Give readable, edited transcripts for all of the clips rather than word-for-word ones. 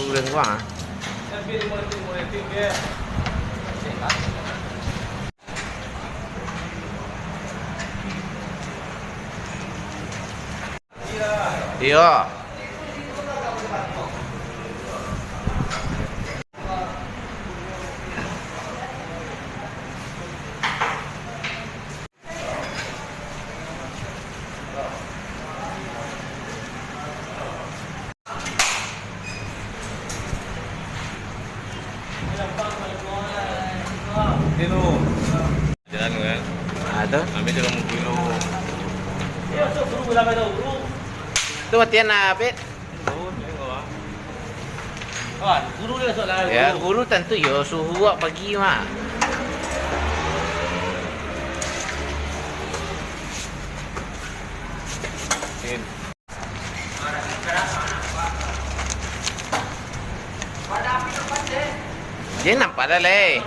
udah kurang ah. Iya. Kilo. Jalan kan? Ada. Ambil dalam kilo. Tu matian apa? Guru dia soalan. Ya, guru tentu yo suhu awak pagi mah. Dia nampak dah le.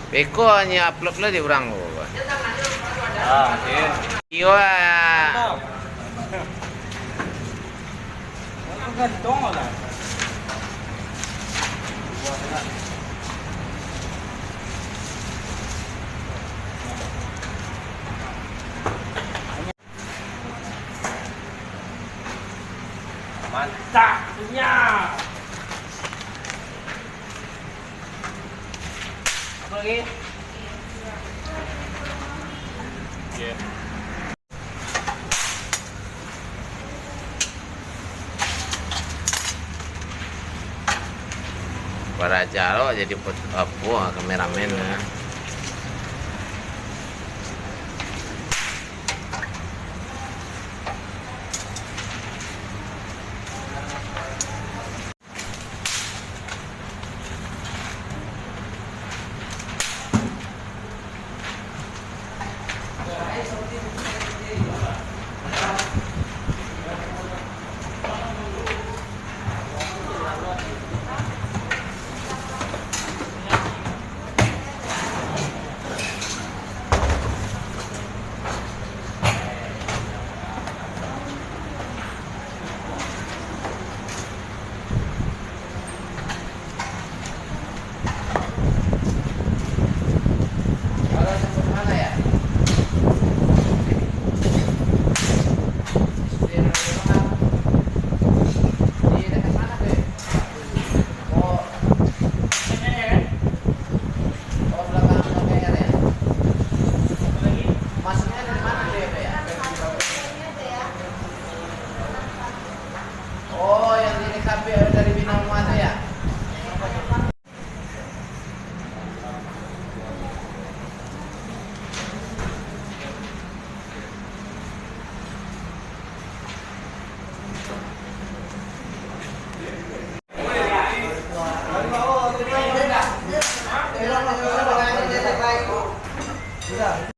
Beko hanya upload lah dia orang tu. Iyo ah. Mantap punya. Apa lagi? Yeah. Para jalo jadi apa kameramen.